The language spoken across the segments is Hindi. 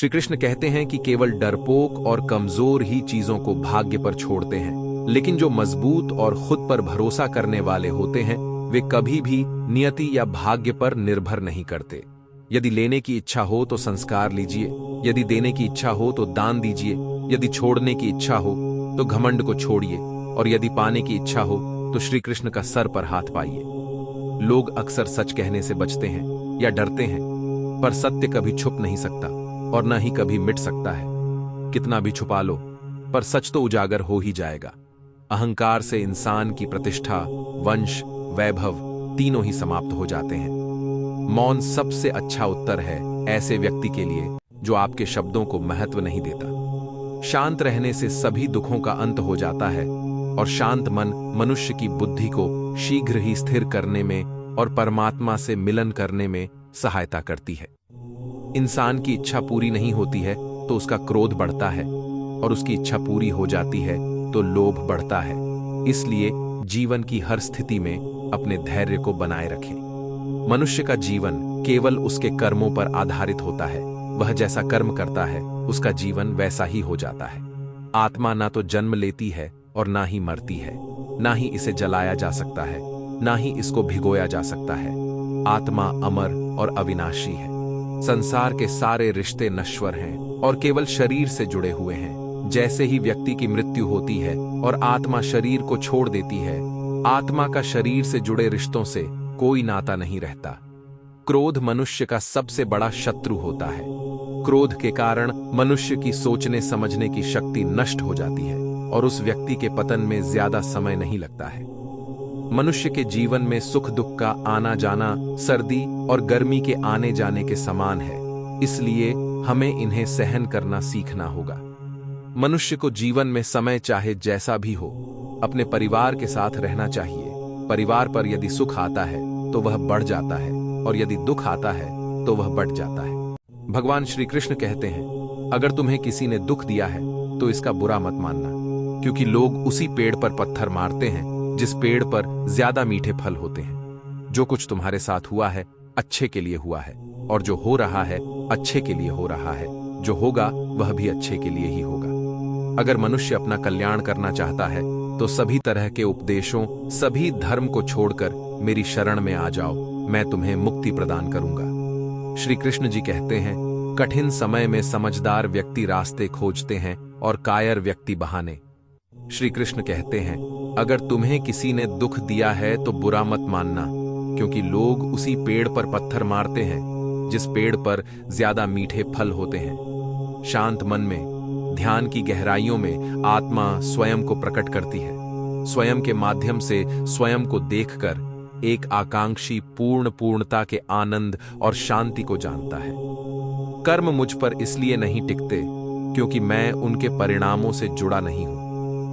श्री कृष्ण कहते हैं कि केवल डरपोक और कमजोर ही चीजों को भाग्य पर छोड़ते हैं, लेकिन जो मजबूत और खुद पर भरोसा करने वाले होते हैं वे कभी भी नियति या भाग्य पर निर्भर नहीं करते। यदि लेने की इच्छा हो तो संस्कार लीजिए, यदि देने की इच्छा हो तो दान दीजिए, यदि छोड़ने की इच्छा हो तो घमंड को छोड़िए, और यदि पाने की इच्छा हो तो श्री कृष्ण का सर पर हाथ पाइए। लोग अक्सर सच कहने से बचते हैं या डरते हैं, पर सत्य कभी छुप नहीं सकता और न ही कभी मिट सकता है। कितना भी छुपा लो, पर सच तो उजागर हो ही जाएगा। अहंकार से इंसान की प्रतिष्ठा, वंश, वैभव तीनों ही समाप्त हो जाते हैं। मौन सबसे अच्छा उत्तर है ऐसे व्यक्ति के लिए जो आपके शब्दों को महत्व नहीं देता। शांत रहने से सभी दुखों का अंत हो जाता है, और शांत मन मनुष्य की बुद्धि को शीघ्र ही स्थिर करने में और परमात्मा से मिलन करने में सहायता करती है। इंसान की इच्छा पूरी नहीं होती है तो उसका क्रोध बढ़ता है, और उसकी इच्छा पूरी हो जाती है तो लोभ बढ़ता है। इसलिए जीवन की हर स्थिति में अपने धैर्य को बनाए रखें। मनुष्य का जीवन केवल उसके कर्मों पर आधारित होता है। वह जैसा कर्म करता है उसका जीवन वैसा ही हो जाता है। आत्मा ना तो जन्म लेती है और ना ही मरती है, ना ही इसे जलाया जा सकता है, ना ही इसको भिगोया जा सकता है। आत्मा अमर और अविनाशी है। संसार के सारे रिश्ते नश्वर हैं और केवल शरीर से जुड़े हुए हैं। जैसे ही व्यक्ति की मृत्यु होती है और आत्मा शरीर को छोड़ देती है, आत्मा का शरीर से जुड़े रिश्तों से कोई नाता नहीं रहता। क्रोध मनुष्य का सबसे बड़ा शत्रु होता है। क्रोध के कारण मनुष्य की सोचने समझने की शक्ति नष्ट हो जाती है और उस व्यक्ति के पतन में ज्यादा समय नहीं लगता है। मनुष्य के जीवन में सुख दुख का आना जाना सर्दी और गर्मी के आने जाने के समान है, इसलिए हमें इन्हें सहन करना सीखना होगा। मनुष्य को जीवन में समय चाहे जैसा भी हो अपने परिवार के साथ रहना चाहिए। परिवार पर यदि सुख आता है तो वह बढ़ जाता है, और यदि दुख आता है तो वह बढ़ जाता है। भगवान श्री कृष्ण कहते हैं, अगर तुम्हें किसी ने दुख दिया है तो इसका बुरा मत मानना, क्योंकि लोग उसी पेड़ पर पत्थर मारते हैं जिस पेड़ पर ज्यादा मीठे फल होते हैं। जो कुछ तुम्हारे साथ हुआ है अच्छे के लिए हुआ है, और जो हो रहा है अच्छे के लिए हो रहा है। जो होगा वह भी अच्छे के लिए ही होगा। अगर मनुष्य अपना कल्याण करना चाहता है तो सभी तरह के उपदेशों, सभी धर्म को छोड़कर मेरी शरण में आ जाओ, मैं तुम्हें मुक्ति प्रदान करूंगा। श्री कृष्ण जी कहते हैं, कठिन समय में समझदार व्यक्ति रास्ते खोजते हैं और कायर व्यक्ति बहाने। श्री कृष्ण कहते हैं, अगर तुम्हें किसी ने दुख दिया है तो बुरा मत मानना, क्योंकि लोग उसी पेड़ पर पत्थर मारते हैं जिस पेड़ पर ज्यादा मीठे फल होते हैं। शांत मन में, ध्यान की गहराइयों में आत्मा स्वयं को प्रकट करती है। स्वयं के माध्यम से स्वयं को देखकर एक आकांक्षी पूर्णता के आनंद और शांति को जानता है। कर्म मुझ पर इसलिए नहीं टिकते क्योंकि मैं उनके परिणामों से जुड़ा नहीं हूं।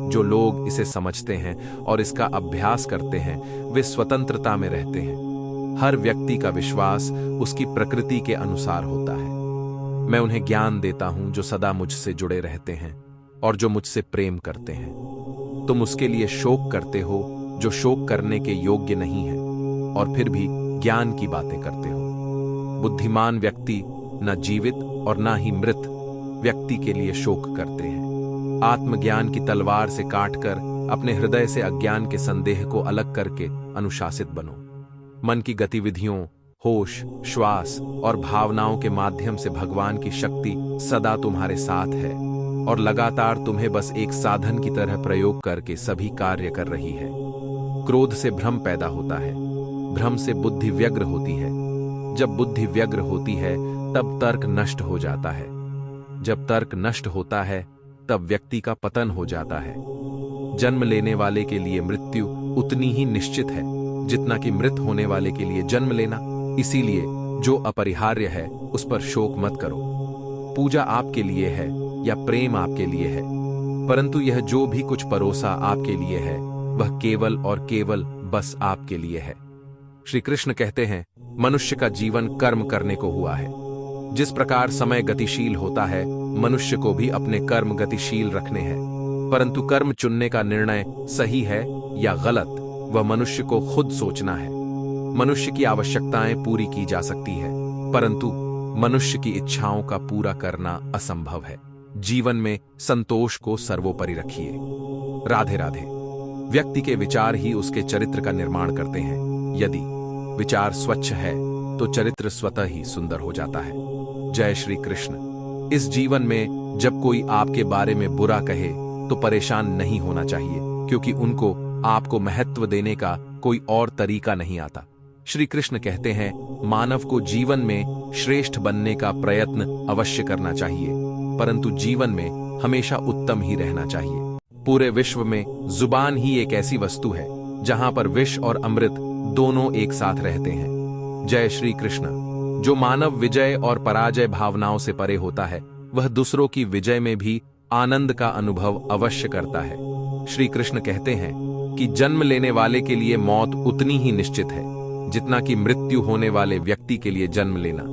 जो लोग इसे समझते हैं और इसका अभ्यास करते हैं वे स्वतंत्रता में रहते हैं। हर व्यक्ति का विश्वास उसकी प्रकृति के अनुसार होता है। मैं उन्हें ज्ञान देता हूं जो सदा मुझसे जुड़े रहते हैं और जो मुझसे प्रेम करते हैं। तुम उसके लिए शोक करते हो जो शोक करने के योग्य नहीं है, और फिर भी ज्ञान की बातें करते हो। बुद्धिमान व्यक्ति न जीवित और न ही मृत व्यक्ति के लिए शोक करते हैं। आत्मज्ञान की तलवार से काटकर अपने हृदय से अज्ञान के संदेह को अलग करके अनुशासित बनो। मन की गतिविधियों, होश, श्वास और भावनाओं के माध्यम से भगवान की शक्ति सदा तुम्हारे साथ है और लगातार तुम्हें बस एक साधन की तरह प्रयोग करके सभी कार्य कर रही है। क्रोध से भ्रम पैदा होता है, भ्रम से बुद्धि व्यग्र होती है। जब बुद्धि व्यग्र होती है तब तर्क नष्ट हो जाता है। जब तर्क नष्ट होता है तब व्यक्ति का पतन हो जाता है। जन्म लेने वाले के लिए मृत्यु उतनी ही निश्चित है जितना कि मृत होने वाले के लिए जन्म लेना। इसीलिए जो अपरिहार्य है उस पर शोक मत करो। पूजा आपके लिए है या प्रेम आपके लिए है, परंतु यह जो भी कुछ परोसा आपके लिए है वह केवल और केवल बस आपके लिए है। श्री कृष्ण कहते हैं, मनुष्य का जीवन कर्म करने को हुआ है। जिस प्रकार समय गतिशील होता है, मनुष्य को भी अपने कर्म गतिशील रखने हैं, परंतु कर्म चुनने का निर्णय सही है या गलत वह मनुष्य को खुद सोचना है। मनुष्य की आवश्यकताएं पूरी की जा सकती है, परंतु मनुष्य की इच्छाओं का पूरा करना असंभव है। जीवन में संतोष को सर्वोपरि रखिए। राधे राधे। व्यक्ति के विचार ही उसके चरित्र का निर्माण करते हैं। यदि विचार स्वच्छ है तो चरित्र स्वतः ही सुंदर हो जाता है। जय श्री कृष्ण। इस जीवन में जब कोई आपके बारे में बुरा कहे तो परेशान नहीं होना चाहिए, क्योंकि उनको आपको महत्व देने का कोई और तरीका नहीं आता। श्री कृष्ण कहते हैं, मानव को जीवन में श्रेष्ठ बनने का प्रयत्न अवश्य करना चाहिए, परंतु जीवन में हमेशा उत्तम ही रहना चाहिए। पूरे विश्व में जुबान ही एक ऐसी वस्तु है जहां पर विष और अमृत दोनों एक साथ रहते हैं। जय श्री कृष्ण। जो मानव विजय और पराजय भावनाओं से परे होता है, वह दूसरों की विजय में भी आनंद का अनुभव अवश्य करता है। श्री कृष्ण कहते हैं कि जन्म लेने वाले के लिए मौत उतनी ही निश्चित है जितना कि मृत्यु होने वाले व्यक्ति के लिए जन्म लेना।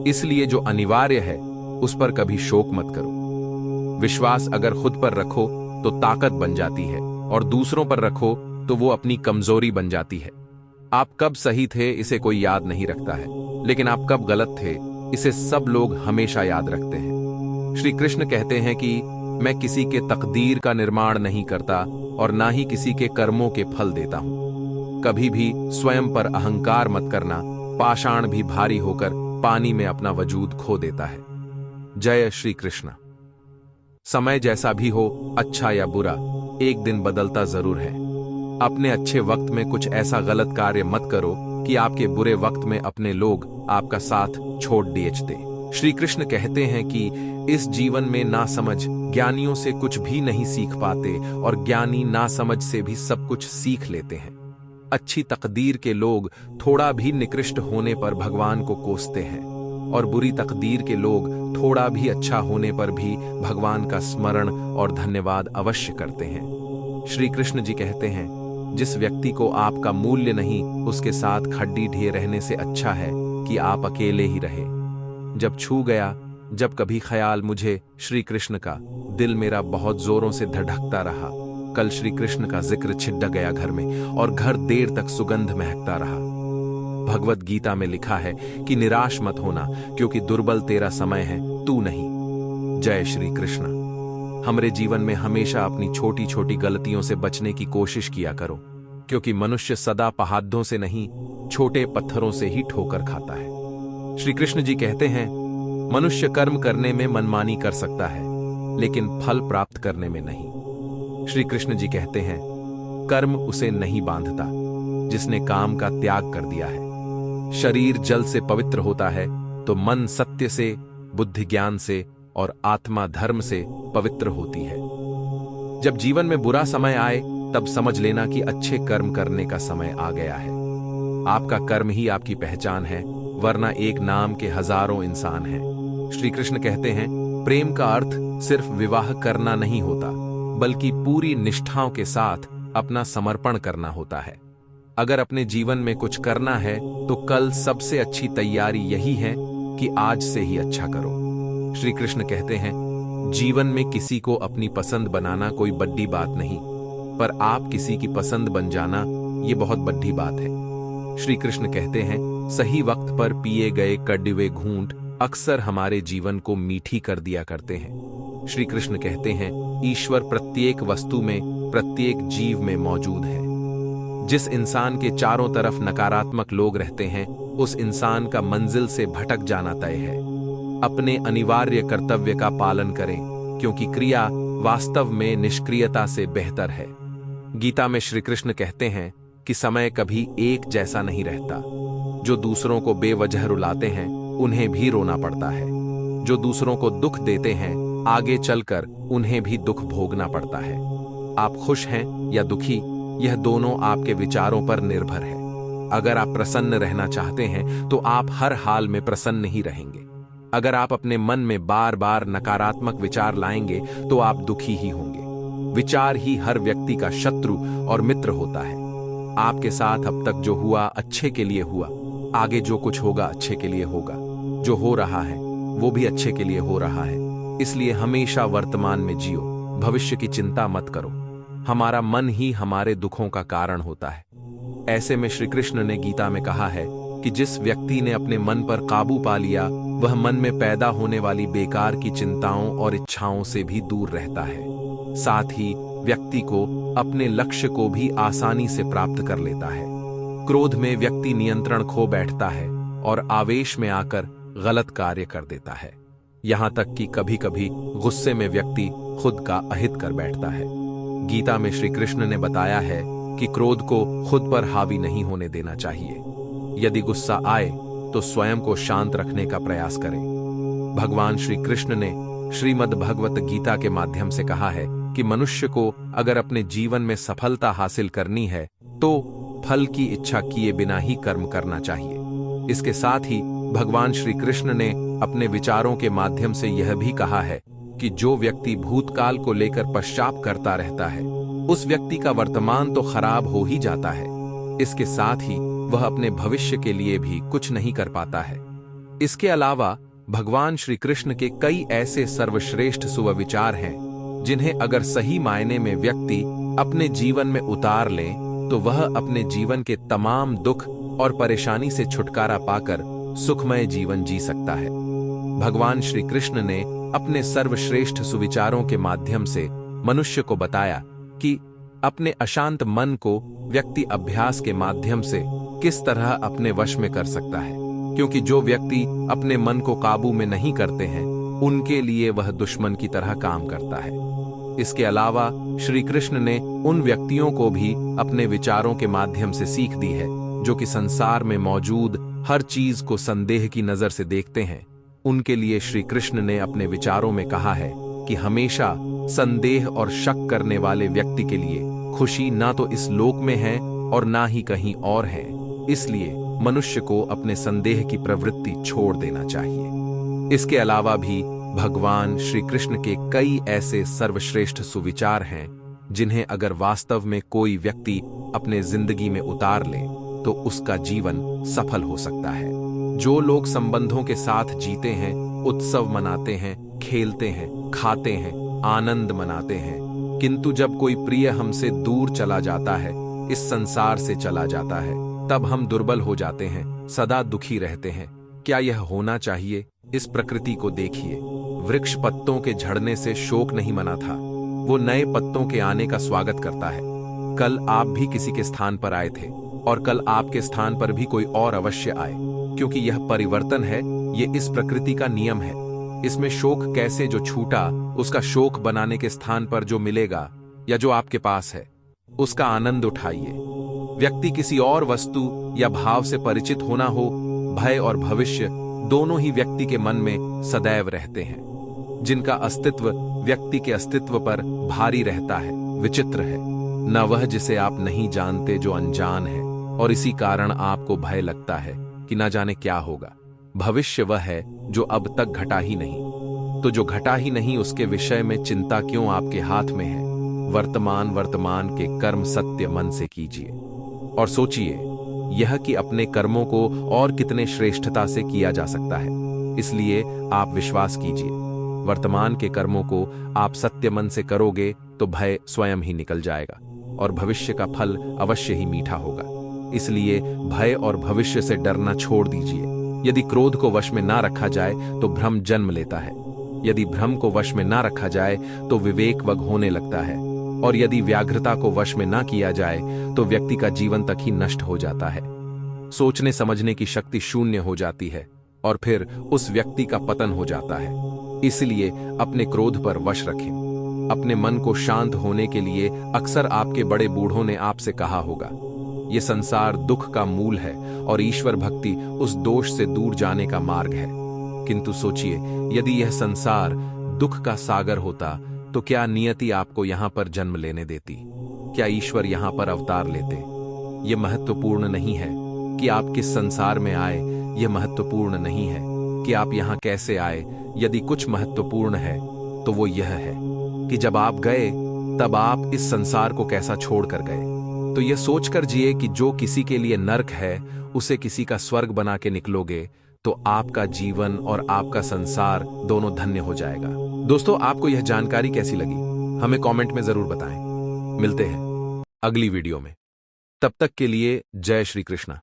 इसलिए जो अनिवार्य है उस पर कभी शोक मत करो। विश्वास अगर खुद पर रखो तो ताकत बन जाती है, और दूसरों पर रखो तो वो अपनी कमजोरी बन जाती है। आप कब सही थे इसे कोई याद नहीं रखता है, लेकिन आप कब गलत थे इसे सब लोग हमेशा याद रखते हैं। श्री कृष्ण कहते हैं कि मैं किसी के तकदीर का निर्माण नहीं करता और ना ही किसी के कर्मों के फल देता हूं। कभी भी स्वयं पर अहंकार मत करना। पाषाण भी भारी होकर पानी में अपना वजूद खो देता है। जय श्री कृष्ण। समय जैसा भी हो, अच्छा या बुरा, एक दिन बदलता जरूर है। अपने अच्छे वक्त में कुछ ऐसा गलत कार्य मत करो कि आपके बुरे वक्त में अपने लोग आपका साथ छोड़ दे। श्री कृष्ण कहते हैं कि इस जीवन में नासमझ ज्ञानियों से कुछ भी नहीं सीख पाते और ज्ञानी नासमझ से भी सब कुछ सीख लेते हैं। अच्छी तकदीर के लोग थोड़ा भी निकृष्ट होने पर भगवान को कोसते हैं, और बुरी तकदीर के लोग थोड़ा भी अच्छा होने पर भी भगवान का स्मरण और धन्यवाद अवश्य करते हैं। श्री कृष्ण जी कहते हैं, जिस व्यक्ति को आपका मूल्य नहीं, उसके साथ खड्डी ढेर रहने से अच्छा है कि आप अकेले ही रहे। जब छू गया, जब कभी ख्याल मुझे श्री कृष्ण का, दिल मेरा बहुत जोरों से धड़कता रहा। कल श्री कृष्ण का जिक्र छिड़ गया घर में, और घर देर तक सुगंध महकता रहा। भगवत गीता में लिखा है कि निराश मत होना, क्योंकि दुर्बल तेरा समय है, तू नहीं। जय श्री कृष्ण। हमारे जीवन में हमेशा अपनी छोटी छोटी गलतियों से बचने की कोशिश किया करो, क्योंकि मनुष्य सदा पहाड़ों से नहीं, छोटे पत्थरों से ही ठोकर खाता है। श्री कृष्ण जी कहते हैं, मनुष्य कर्म करने में मनमानी कर सकता है, लेकिन फल प्राप्त करने में नहीं। श्री कृष्ण जी कहते हैं, कर्म उसे नहीं बांधता जिसने काम का त्याग कर दिया है। शरीर जल से पवित्र होता है तो मन सत्य से, बुद्धि ज्ञान से और आत्मा धर्म से पवित्र होती है। जब जीवन में बुरा समय आए तब समझ लेना कि अच्छे कर्म करने का समय आ गया है। आपका कर्म ही आपकी पहचान है, वरना एक नाम के हजारों इंसान हैं। श्री कृष्ण कहते हैं, प्रेम का अर्थ सिर्फ विवाह करना नहीं होता, बल्कि पूरी निष्ठाओं के साथ अपना समर्पण करना होता है। अगर अपने जीवन में कुछ करना है तो कल सबसे अच्छी तैयारी यही है कि आज से ही अच्छा करो। श्री कृष्ण कहते हैं, जीवन में किसी को अपनी पसंद बनाना कोई बड़ी बात नहीं, पर आप किसी की पसंद बन जाना ये बहुत बड़ी बात है। श्री कृष्ण कहते हैं, सही वक्त पर पिए गए कड़वे घूंट अक्सर हमारे जीवन को मीठी कर दिया करते हैं। श्री कृष्ण कहते हैं, ईश्वर प्रत्येक वस्तु में, प्रत्येक जीव में मौजूद है। जिस इंसान के चारों तरफ नकारात्मक लोग रहते हैं, उस इंसान का मंजिल से भटक जाना तय है। अपने अनिवार्य कर्तव्य का पालन करें, क्योंकि क्रिया वास्तव में निष्क्रियता से बेहतर है। गीता में श्री कृष्ण कहते हैं कि समय कभी एक जैसा नहीं रहता। जो दूसरों को बेवजह रुलाते हैं, उन्हें भी रोना पड़ता है। जो दूसरों को दुख देते हैं, आगे चलकर उन्हें भी दुख भोगना पड़ता है। आप खुश हैं या दुखी, यह दोनों आपके विचारों पर निर्भर है। अगर आप प्रसन्न रहना चाहते हैं तो आप हर हाल में प्रसन्न ही रहेंगे। अगर आप अपने मन में बार बार नकारात्मक विचार लाएंगे तो आप दुखी ही होंगे। विचार ही हर व्यक्ति का शत्रु और मित्र होता है। आपके साथ अब तक जो हुआ अच्छे के लिए हुआ, आगे जो कुछ होगा अच्छे के लिए होगा। जो हो रहा है वो भी अच्छे के लिए हो रहा है। इसलिए हमेशा वर्तमान में जियो, भविष्य की चिंता मत करो। हमारा मन ही हमारे दुखों का कारण होता है। ऐसे में श्री कृष्ण ने गीता में कहा है कि जिस व्यक्ति ने अपने मन पर काबू पा लिया वह मन में पैदा होने वाली बेकार की चिंताओं और इच्छाओं से भी दूर रहता है। साथ ही व्यक्ति को अपने लक्ष्य को भी आसानी से प्राप्त कर लेता है। क्रोध में व्यक्ति नियंत्रण खो बैठता है और आवेश में आकर गलत कार्य कर देता है। यहां तक कि कभी कभी गुस्से में व्यक्ति खुद का अहित कर बैठता है। गीता में श्री कृष्ण ने बताया है कि क्रोध को खुद पर हावी नहीं होने देना चाहिए। यदि गुस्सा आए तो स्वयं को शांत रखने का प्रयास करें। भगवान श्री कृष्ण ने श्रीमद् भगवत गीता के माध्यम से कहा है कि मनुष्य को अगर अपने जीवन में सफलता हासिल करनी है तो फल की इच्छा किए बिना ही कर्म करना चाहिए। इसके साथ ही भगवान श्री कृष्ण ने अपने विचारों के माध्यम से यह भी कहा है कि जो व्यक्ति भूतकाल को लेकर पश्चाताप करता रहता है उस व्यक्ति का वर्तमान तो खराब हो ही जाता है, इसके साथ ही वह अपने भविष्य के लिए भी कुछ नहीं कर पाता है। इसके अलावा भगवान श्री कृष्ण के कई ऐसे सर्वश्रेष्ठ सुविचार हैं जिन्हें अगर सही मायने में व्यक्ति अपने जीवन में उतार ले तो वह अपने जीवन के तमाम दुख और परेशानी से छुटकारा पाकर सुखमय जीवन जी सकता है। भगवान श्री कृष्ण ने अपने सर्वश्रेष्ठ सुविचारों के माध्यम से मनुष्य को बताया कि अपने अशांत मन को व्यक्ति अभ्यास के माध्यम से किस तरह अपने वश में कर सकता है, क्योंकि जो व्यक्ति अपने मन को काबू में नहीं करते हैं उनके लिए वह दुश्मन की तरह काम करता है। इसके अलावा श्री कृष्ण ने उन व्यक्तियों को भी अपने विचारों के माध्यम से सीख दी है जो कि संसार में मौजूद हर चीज को संदेह की नजर से देखते हैं। उनके लिए श्री कृष्ण ने अपने विचारों में कहा है कि हमेशा संदेह और शक करने वाले व्यक्ति के लिए खुशी ना तो इस लोक में है और ना ही कहीं और है। इसलिए मनुष्य को अपने संदेह की प्रवृत्ति छोड़ देना चाहिए। इसके अलावा भी भगवान श्री कृष्ण के कई ऐसे सर्वश्रेष्ठ सुविचार हैं जिन्हें अगर वास्तव में कोई व्यक्ति अपने जिंदगी में उतार ले तो उसका जीवन सफल हो सकता है। जो लोग संबंधों के साथ जीते हैं, उत्सव मनाते हैं, खेलते हैं, खाते हैं, आनंद मनाते हैं, किंतु जब कोई प्रिय हमसे दूर चला जाता है, इस संसार से चला जाता है, तब हम दुर्बल हो जाते हैं, सदा दुखी रहते हैं। क्या यह होना चाहिए? इस प्रकृति को देखिए। वृक्ष पत्तों के झड़ने से शोक नहीं मना था, वो नए पत्तों के आने का स्वागत करता है। कल आप भी किसी के स्थान पर आए थे और कल आपके स्थान पर भी कोई और अवश्य आए, क्योंकि यह परिवर्तन है, ये इस प्रकृति का नियम है। इसमें शोक कैसे जो छूटा उसका शोक बनाने के स्थान पर जो मिलेगा या जो आपके पास है उसका आनंद उठाइए। व्यक्ति किसी और वस्तु या भाव से परिचित होना हो, भय और भविष्य दोनों ही व्यक्ति के मन में सदैव रहते हैं, जिनका अस्तित्व व्यक्ति के अस्तित्व पर भारी रहता है। विचित्र है न वह जिसे आप नहीं जानते जो अनजान है, और इसी कारण आपको भय लगता है कि न जाने क्या होगा। भविष्य वह है जो अब तक घटा ही नहीं, तो जो घटा ही नहीं उसके विषय में चिंता क्यों आपके हाथ में है। वर्तमान के कर्म सत्य मन से कीजिए और सोचिए यह कि अपने कर्मों को और कितने श्रेष्ठता से किया जा सकता है। इसलिए आप विश्वास कीजिए, वर्तमान के कर्मों को आप सत्य मन से करोगे तो भय स्वयं ही निकल जाएगा और भविष्य का फल अवश्य ही मीठा होगा। इसलिए भय और भविष्य से डरना छोड़ दीजिए। यदि क्रोध को वश में ना रखा जाए तो भ्रम जन्म लेता है, यदि भ्रम को वश में ना रखा जाए तो विवेक वग होने लगता है, और यदि व्याघ्रता को वश में ना किया जाए तो व्यक्ति का जीवन तक ही नष्ट हो जाता है। सोचने समझने की शक्ति शून्य हो जाती है और फिर उस व्यक्ति का पतन हो जाता है। इसलिए अपने क्रोध पर वश रखें। अपने मन को शांत होने के लिए अक्सर आपके बड़े बूढ़ों ने आपसे कहा होगा, ये संसार दुख का मूल है और ईश्वर भक्ति उस दोष से दूर जाने का मार्ग है। किंतु सोचिए, यदि यह संसार दुख का सागर होता तो क्या नियति आपको यहां पर जन्म लेने देती? क्या ईश्वर यहां पर अवतार लेते? यह महत्वपूर्ण नहीं है कि आप किस संसार में आए, यह महत्वपूर्ण नहीं है कि आप यहां कैसे आए। यदि कुछ महत्वपूर्ण है तो वो यह है कि जब आप गए तब आप इस संसार को कैसा छोड़कर गए। तो यह सोचकर जिए कि जो किसी के लिए नरक है उसे किसी का स्वर्ग बना के निकलोगे तो आपका जीवन और आपका संसार दोनों धन्य हो जाएगा। दोस्तों, आपको यह जानकारी कैसी लगी हमें कमेंट में जरूर बताएं। मिलते हैं अगली वीडियो में, तब तक के लिए जय श्री कृष्णा।